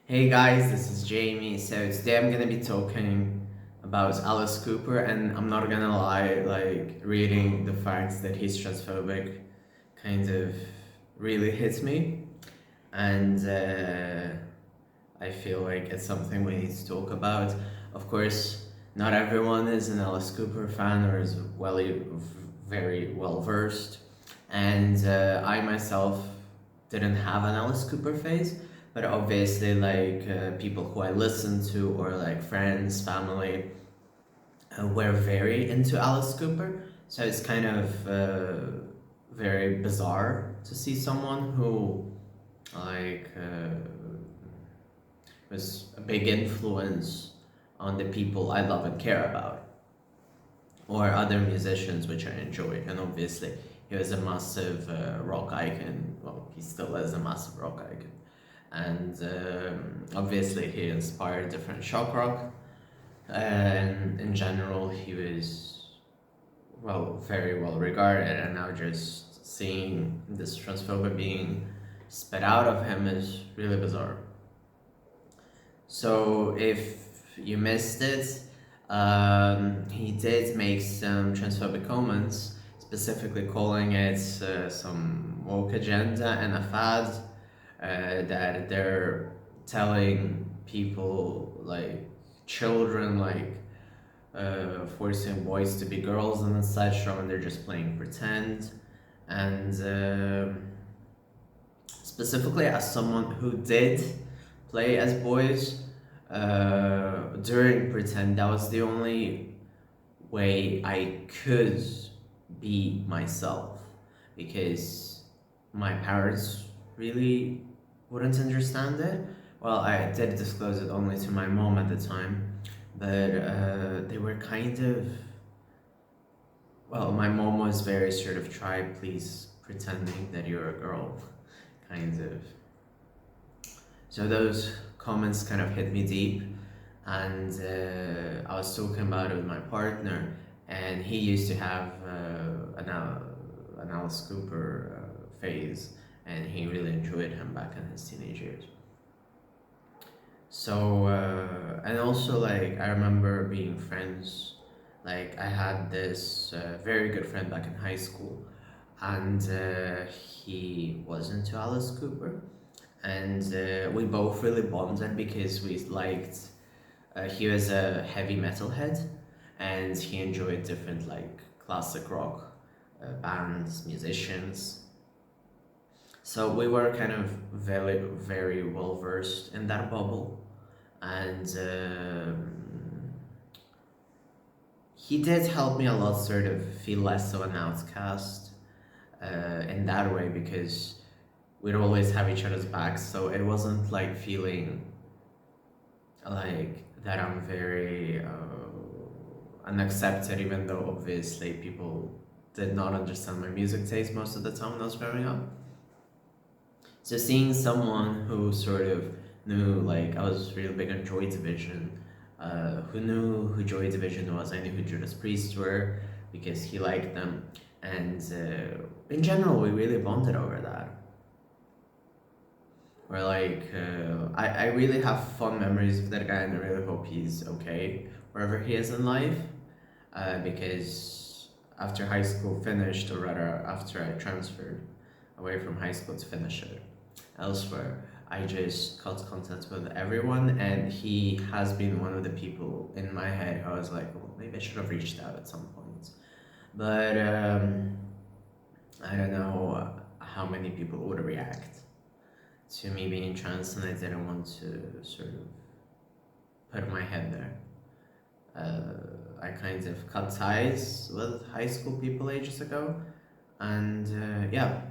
Hey guys, this is Jamie. So today I'm gonna be talking about Alice Cooper, and I'm not gonna lie, like reading the facts that he's transphobic kind of really hits me, and I feel like it's something we need to talk about. Of course, not everyone is an Alice Cooper fan or is very well versed, and I myself didn't have an Alice Cooper phase, but obviously, like people who I listen to or like friends, family, were very into Alice Cooper. So it's kind of very bizarre to see someone who like was a big influence on the people I love and care about, or other musicians which I enjoy. And obviously, he was a massive rock icon. Well, he still is a massive rock icon. And obviously, he inspired different shock rock. And in general, he was, well, very well regarded. And now just seeing this transphobia being spit out of him is really bizarre. So if you missed it, he did make some transphobic comments, specifically calling it some woke agenda and a fad, that they're telling people, like children, like forcing boys to be girls and etc., and they're just playing pretend. And specifically, as someone who did play as boys during pretend, that was the only way I could be myself, because my parents really wouldn't understand it. Well, I did disclose it only to my mom at the time, but they were kind of, well, my mom was very sort of try please pretending that you're a girl, kind of. So those comments kind of hit me deep, and I was talking about it with my partner, and he used to have an Alice Cooper phase, and he really enjoyed him back in his teenage years. So and also, like, I remember being friends. Like, I had this very good friend back in high school, and he was into Alice Cooper, and we both really bonded because we liked. He was a heavy metal head, and he enjoyed different like classic rock bands, musicians. So we were kind of very well versed in that bubble, and he did help me a lot, sort of feel less of an outcast in that way, because we'd always have each other's backs. So it wasn't like feeling like that I'm very unaccepted, even though obviously people did not understand my music taste most of the time when I was growing up. So seeing someone who sort of knew, like, I was really big on Joy Division, who knew who Joy Division was. I knew who Judas Priest were because he liked them, and in general, we really bonded over that. Where like I really have fond memories of that guy, and I really hope he's okay wherever he is in life, because after high school finished, or rather after I transferred away from high school to finish it elsewhere, I just cut contact with everyone, and he has been one of the people in my head who I was like, well, maybe I should have reached out at some point. But I don't know how many people would react to me being trans, and I didn't want to sort of put my head there. I kind of cut ties with high school people ages ago, and yeah,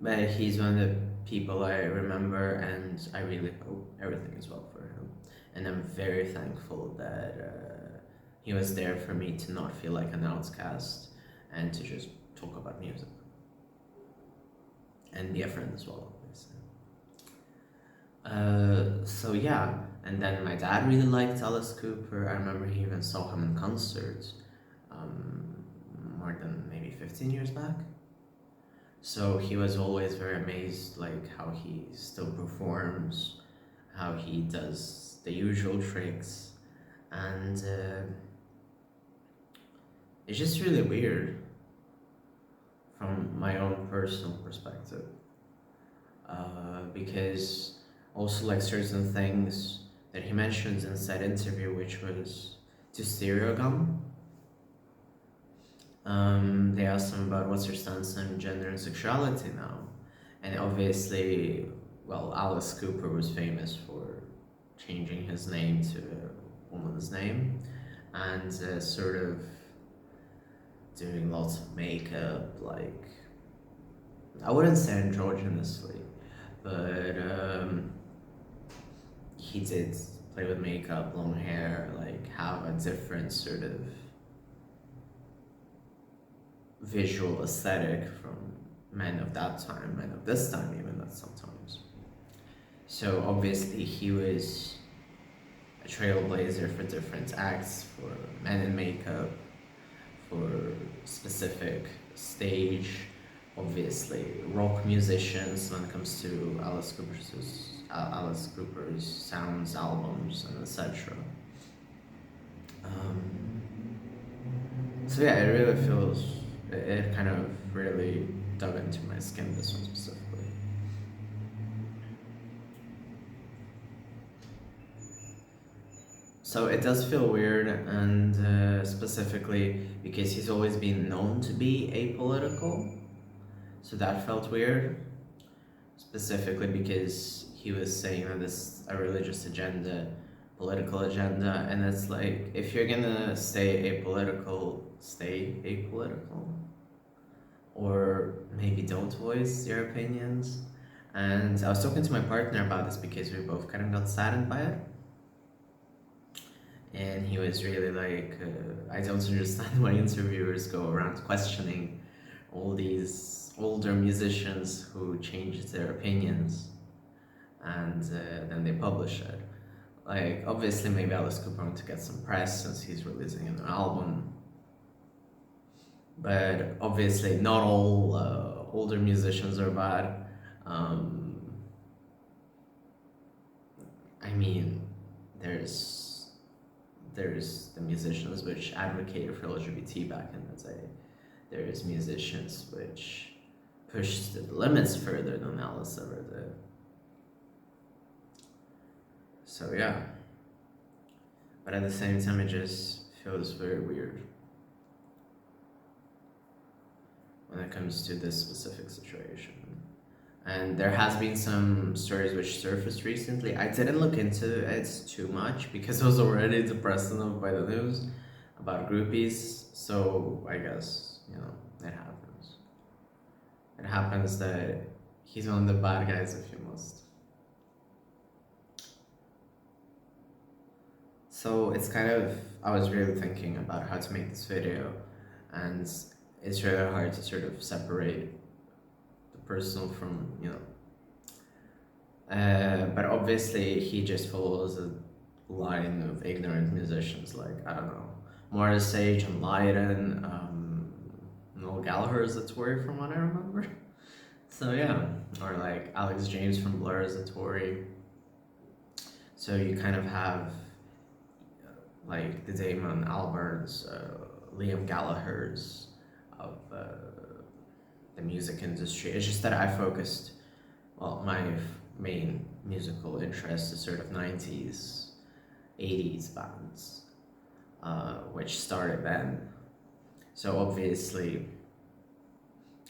but he's one of the people I remember, and I really hope everything is well for him. And I'm very thankful that he was there for me to not feel like an outcast, and to just talk about music and be a friend as well, obviously. So yeah, and then my dad really liked Alice Cooper. I remember he even saw him in concerts, more than maybe 15 years back. So he was always very amazed, like how he still performs, how he does the usual tricks, and it's just really weird from my own personal perspective, because also like certain things that he mentions in that interview, which was to stereo gum. They asked him about what's your stance on gender and sexuality now, and obviously, well, Alice Cooper was famous for changing his name to a woman's name, and sort of doing lots of makeup, like I wouldn't say androgynously, but he did play with makeup, long hair, like have a different sort of visual aesthetic from men of that time, men of this time, even that sometimes. So obviously he was a trailblazer for different acts, for men in makeup, for specific stage, obviously rock musicians when it comes to Alice Cooper's sounds, albums, and etc. So yeah, it really feels, it kind of really dug into my skin, this one specifically. So it does feel weird, and specifically because he's always been known to be apolitical, so that felt weird. Specifically because he was saying that this a religious agenda, political agenda, and it's like if you're gonna stay apolitical, stay apolitical, or maybe don't voice your opinions. And I was talking to my partner about this because we both kind of got saddened by it. And he was really like, I don't understand why interviewers go around questioning all these older musicians who changed their opinions and then they publish it. Like, obviously, maybe Alice Cooper wants to get some press since he's releasing an album. But obviously, not all older musicians are bad. I mean, there's the musicians which advocated for LGBT back in the day. There's musicians which pushed the limits further than Alice ever did. So yeah. But at the same time, it just feels very weird when it comes to this specific situation. And there has been some stories which surfaced recently. I didn't look into it too much because I was already depressed enough by the news about groupies. So I guess, it happens. It happens that he's one of the bad guys, if you must. So it's kind of, I was really thinking about how to make this video, and it's really hard to sort of separate the personal from, but obviously he just follows a line of ignorant musicians like, I don't know, Morris Sage and Lydon, Noel Gallagher is a Tory from what I remember. So yeah, or like Alex James from Blur is a Tory. So you kind of have like the Damon Albarns, Liam Gallagher's of the music industry. It's just that I focused, well, my main musical interest is sort of 90s, 80s bands, which started then. So obviously,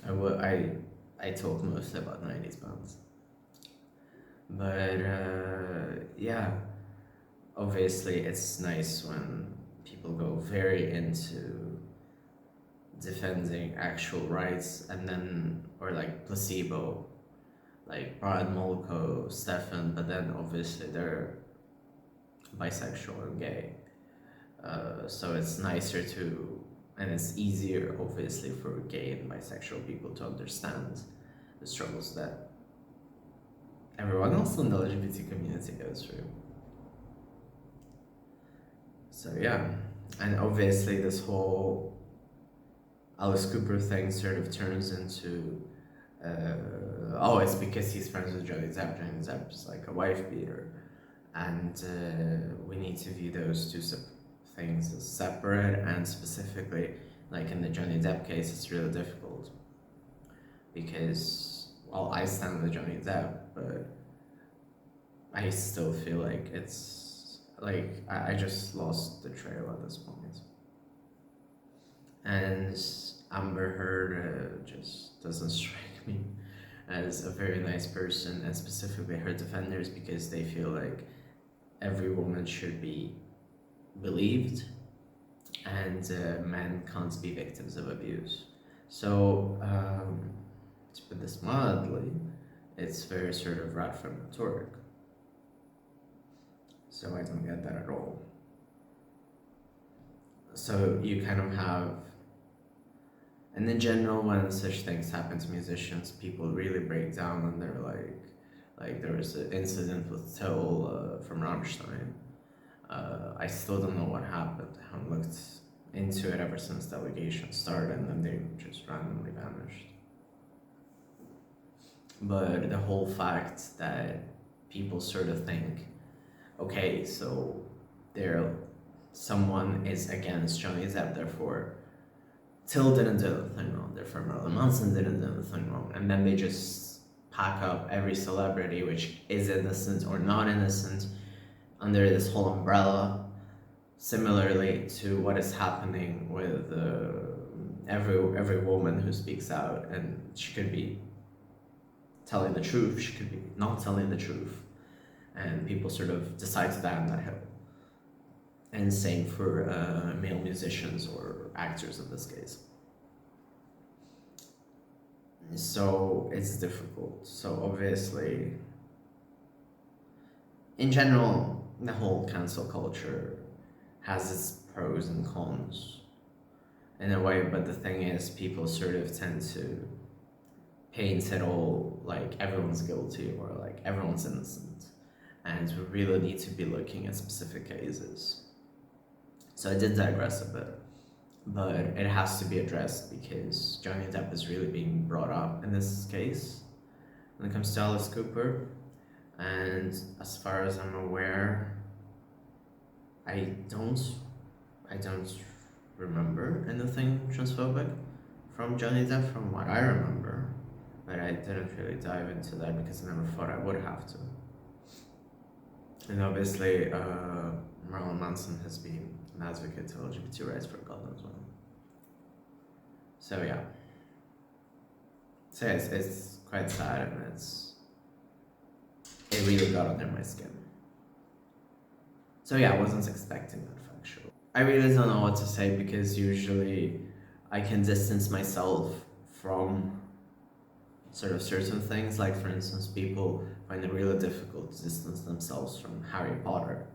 I talk mostly about 90s bands. But yeah, obviously it's nice when people go very into defending actual rights, and then, or like Placebo, like Brian Molko, Stefan, but then obviously they're bisexual and gay. So it's nicer to, and it's easier obviously for gay and bisexual people to understand the struggles that everyone else in the LGBT community goes through. So yeah, and obviously this whole Alice Cooper thing sort of turns into oh, it's because he's friends with Johnny Depp. Johnny Depp's like a wife beater, and we need to view those two things as separate. And specifically, like in the Johnny Depp case, it's really difficult because, well, I stand with Johnny Depp, but I still feel like it's like I just lost the trail at this point. And Amber Heard just doesn't strike me as a very nice person, and specifically her defenders, because they feel like every woman should be believed and men can't be victims of abuse. So, to put this mildly, it's very sort of rhetoric. So I don't get that at all. So you kind of have, and in general, when such things happen to musicians, people really break down, and they're like there was an incident with Toll from Rammstein. I still don't know what happened. I haven't looked into it ever since the allegations started, and then they just randomly vanished. But the whole fact that people sort of think, okay, so someone is against Johnny Depp, therefore Till didn't do anything wrong, therefore Marilyn Manson didn't do anything wrong, and then they just pack up every celebrity which is innocent or not innocent under this whole umbrella, similarly to what is happening with every woman who speaks out, and she could be telling the truth, she could be not telling the truth, and people sort of decide to die on that hill. And same for male musicians or actors in this case. So it's difficult. So obviously, in general, the whole cancel culture has its pros and cons in a way, but the thing is, people sort of tend to paint it all like everyone's guilty or like everyone's innocent, and we really need to be looking at specific cases. So I did digress a bit, but it has to be addressed because Johnny Depp is really being brought up in this case when it comes to Alice Cooper. And as far as I'm aware, I don't remember anything transphobic from Johnny Depp from what I remember, but I didn't really dive into that because I never thought I would have to. And obviously, Marilyn Manson has been an advocate to LGBT rights for God as well. So yeah. So it's quite sad, and it really got under my skin. So yeah, I wasn't expecting that factual. I really don't know what to say because usually I can distance myself from sort of certain things, like for instance, people find it really difficult to distance themselves from Harry Potter.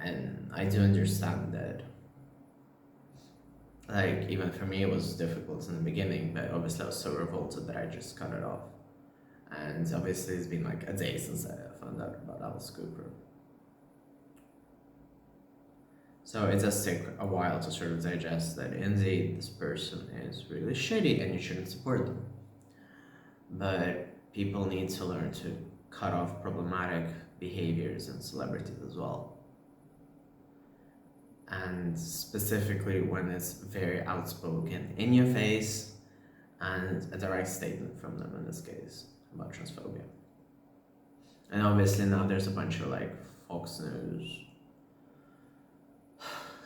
And I do understand that, like, even for me it was difficult in the beginning, but obviously I was so revolted that I just cut it off. And obviously it's been like a day since I found out about Alice Cooper. So it does take a while to sort of digest that indeed this person is really shitty and you shouldn't support them. But people need to learn to cut off problematic behaviors in celebrities as well. And specifically when it's very outspoken, in your face, and a direct statement from them in this case about transphobia. And obviously now there's a bunch of like Fox News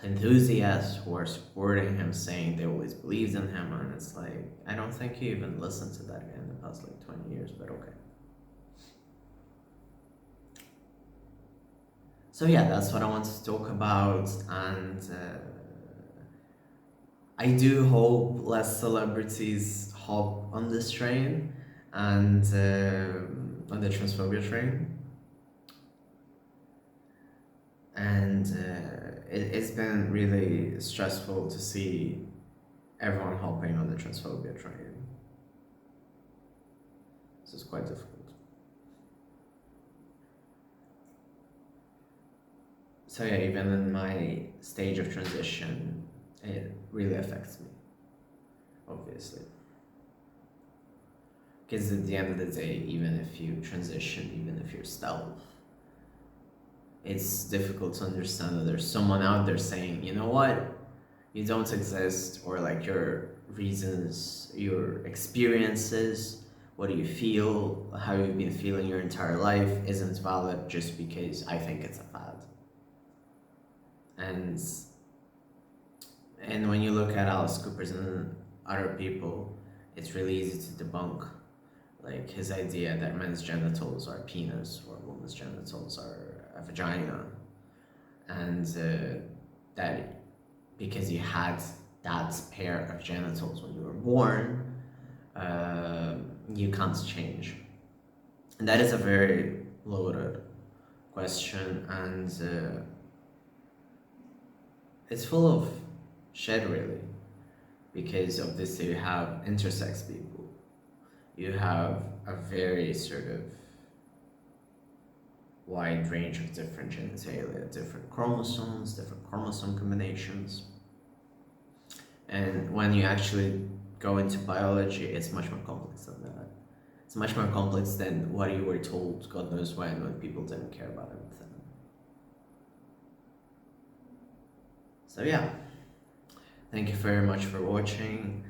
enthusiasts who are supporting him, saying they always believed in him, and it's like, I don't think you even listened to that guy in the past like 20 years, but okay. So yeah, that's what I wanted to talk about, and I do hope less celebrities hop on this train and on the transphobia train. And it's been really stressful to see everyone hopping on the transphobia train. This is quite difficult. So yeah, even in my stage of transition, it really affects me, obviously. Because at the end of the day, even if you transition, even if you're stealth, it's difficult to understand that there's someone out there saying, you know what, you don't exist, or like your reasons, your experiences, what do you feel, how you've been feeling your entire life isn't valid just because I think it's a fad. And when you look at Alice Cooper's and other people, it's really easy to debunk like his idea that men's genitals are penis or women's genitals are a vagina, and that because you had that pair of genitals when you were born, you can't change. And that is a very loaded question, and it's full of shit, really, because obviously you have intersex people. You have a very sort of wide range of different genitalia, different chromosomes, different chromosome combinations. And when you actually go into biology, it's much more complex than that. It's much more complex than what you were told, God knows when people didn't care about anything. So yeah, thank you very much for watching.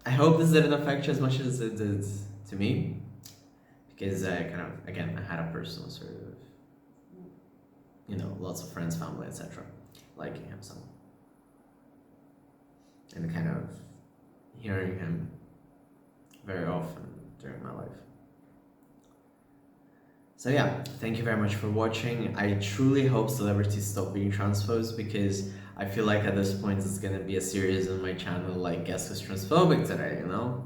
I hope this didn't affect you as much as it did to me, because I kind of, again, I had a personal sort of, you know, lots of friends, family, etc. liking him, so, and kind of hearing him very often during my life. So yeah, thank you very much for watching. I truly hope celebrities stop being transphobes, because I feel like at this point it's gonna be a series on my channel like Guess Who's Transphobic Today, you know?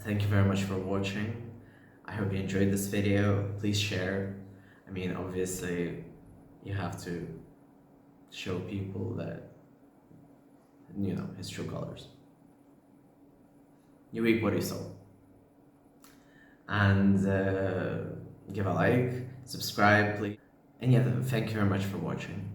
Thank you very much for watching. I hope you enjoyed this video. Please share. I mean, obviously, you have to show people that, you know, his true colors. You reap what you sow. And give a like, subscribe, please. And yeah, thank you very much for watching.